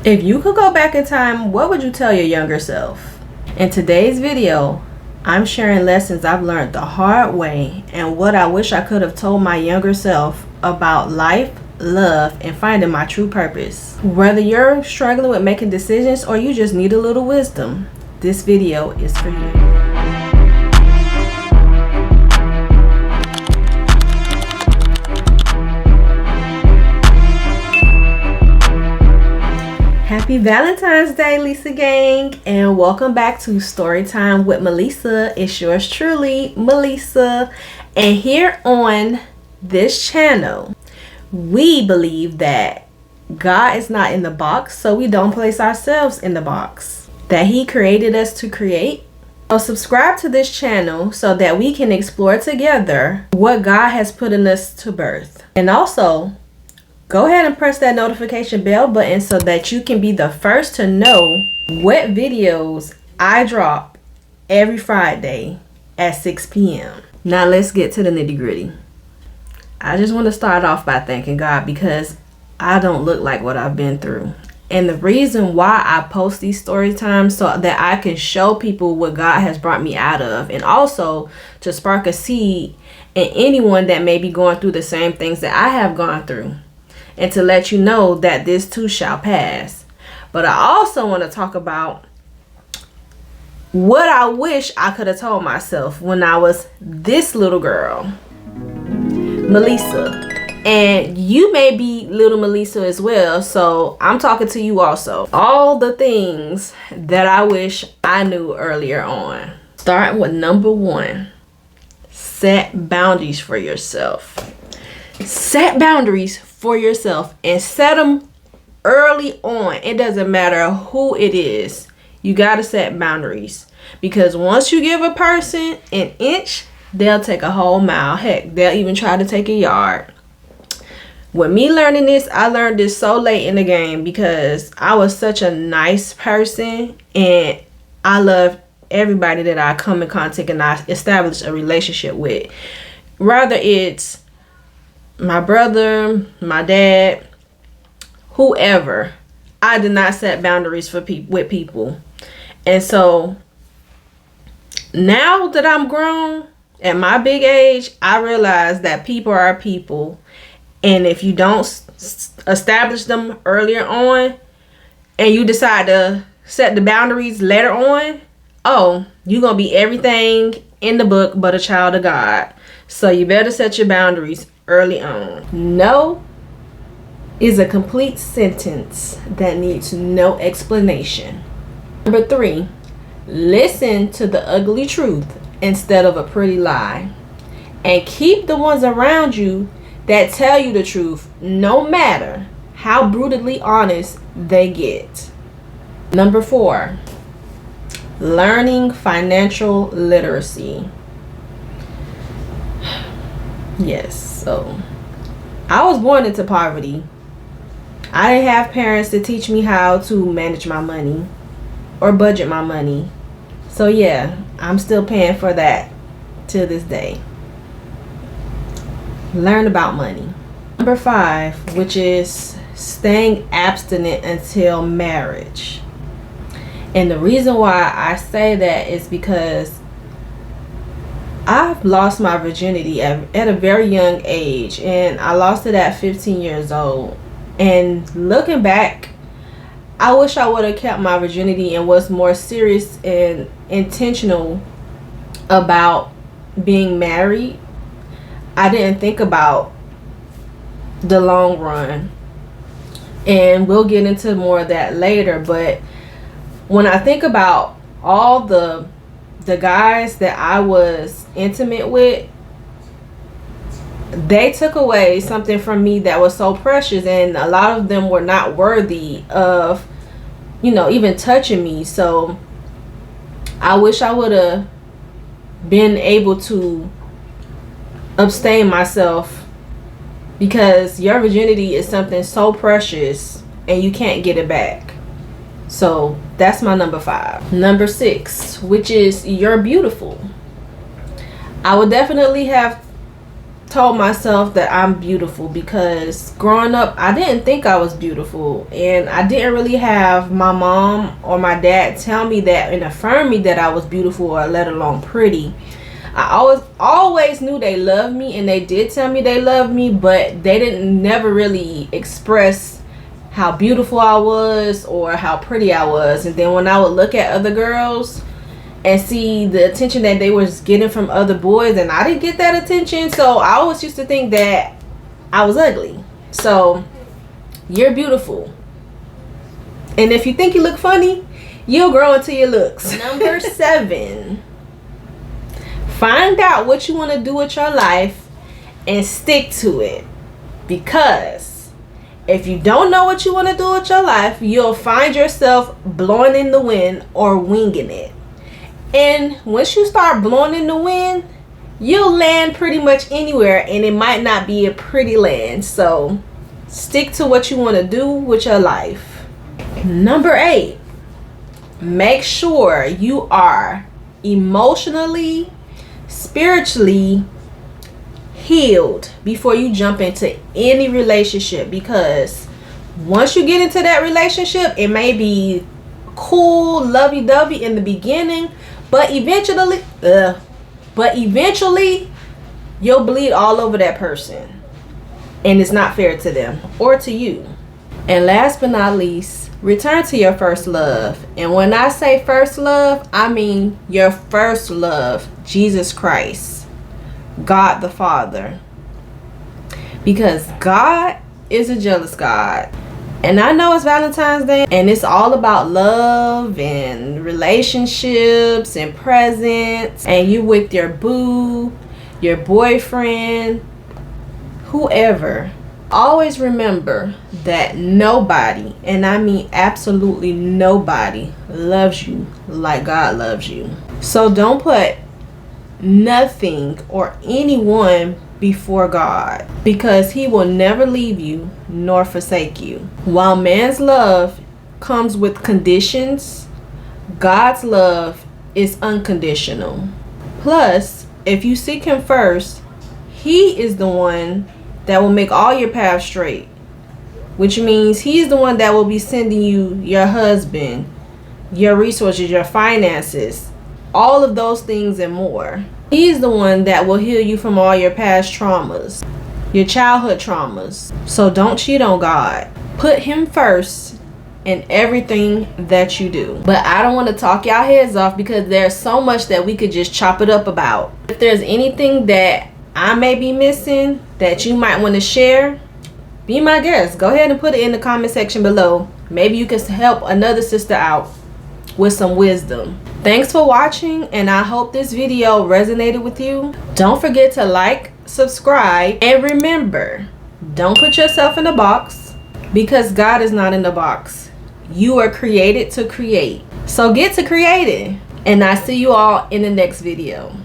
If you could go back in time, what would you tell your younger self? In today's video, I'm sharing lessons I've learned the hard way and what I wish I could have told my younger self about life, love, and finding my true purpose. Whether you're struggling with making decisions or you just need a little wisdom, this video is for you. Happy Valentine's Day, Lisa Gang, and welcome back to Storytime with Melissa. It's yours truly, Melissa. And here on this channel, we believe that God is not in the box, so we don't place ourselves in the box that He created us to create. So subscribe to this channel so that we can explore together what God has put in us to birth. And also, go ahead and press that notification bell button so that you can be the first to know what videos I drop every Friday at 6 p.m. Now let's get to the nitty-gritty. I just want to start off by thanking God because I don't look like what I've been through. And the reason why I post these story times so that I can show people what God has brought me out of, and also to spark a seed in anyone that may be going through the same things that I have gone through. And to let you know that this too shall pass. But I also want to talk about what I wish I could have told myself when I was this little girl, Melissa. And you may be little Melissa as well, so I'm talking to you also. All the things that I wish I knew earlier on. Starting with number 1, set boundaries for yourself. Set boundaries for yourself and set them early on. It doesn't matter who it is. You got to set boundaries, because once you give a person an inch, they'll take a whole mile. Heck, they'll even try to take a yard. With me learning this, I learned this so late in the game because I was such a nice person and I love everybody that I come in contact and I establish a relationship with. Rather it's my brother, my dad, whoever, I did not set boundaries for with people. And so now that I'm grown at my big age, I realize that people are people, and if you don't establish them earlier on and you decide to set the boundaries later on, oh, you're gonna be everything in the book but a child of God. So you better set your boundaries early on. No is a complete sentence that needs no explanation. Number 3, listen to the ugly truth instead of a pretty lie. And keep the ones around you that tell you the truth, no matter how brutally honest they get. Number 4, learning financial literacy. Yes, so I was born into poverty. I didn't have parents to teach me how to manage my money or budget my money. So yeah, I'm still paying for that to this day. Learn about money. Number 5, which is staying abstinent until marriage. And the reason why I say that is because I've lost my virginity at a very young age, and I lost it at 15 years old. And looking back, I wish I would have kept my virginity and was more serious and intentional about being married. I didn't think about the long run, and we'll get into more of that later. But when I think about all the guys that I was intimate with, they took away something from me that was so precious, and a lot of them were not worthy of, even touching me. So I wish I would have been able to abstain myself, because your virginity is something so precious and you can't get it back. So that's my number 5. Number 6, which is you're beautiful. I would definitely have told myself that I'm beautiful, because growing up I didn't think I was beautiful, and I didn't really have my mom or my dad tell me that and affirm me that I was beautiful, or let alone pretty. I always knew they loved me, and they did tell me they loved me, but they didn't never really express how beautiful I was or how pretty I was. And then when I would look at other girls and see the attention that they was getting from other boys, and I didn't get that attention, so I always used to think that I was ugly. So you're beautiful, and if you think you look funny, you'll grow into your looks. Number 7, find out what you want to do with your life and stick to it. Because if you don't know what you want to do with your life, you'll find yourself blowing in the wind or winging it. And once you start blowing in the wind, you'll land pretty much anywhere, and it might not be a pretty land. So stick to what you want to do with your life. Number 8, make sure you are emotionally, spiritually healed before you jump into any relationship. Because once you get into that relationship, it may be cool, lovey-dovey in the beginning, but eventually you'll bleed all over that person, and it's not fair to them or to you. And last but not least, return to your first love. And when I say first love, I mean your first love, Jesus Christ, God the Father. Because God is a jealous God. And I know it's Valentine's Day, and it's all about love and relationships and presents, and you with your boo, your boyfriend, whoever. Always remember that nobody, and I mean absolutely nobody, loves you like God loves you. So don't put nothing or anyone before God, because He will never leave you nor forsake you. While man's love comes with conditions, God's love is unconditional. Plus, if you seek Him first, He is the one that will make all your paths straight, which means He's the one that will be sending you your husband, your resources, your finances, all of those things and more. He's the one that will heal you from all your past traumas, your childhood traumas. So don't cheat on God. Put Him first in everything that you do. But I don't want to talk y'all heads off, because there's so much that we could just chop it up about. If there's anything that I may be missing that you might want to share, be my guest. Go ahead and put it in the comment section below. Maybe you can help another sister out with some wisdom. Thanks for watching, and I hope this video resonated with you. Don't forget to like, subscribe, and remember, don't put yourself in a box, because God is not in the box. You are created to create. So get to creating, and I see you all in the next video.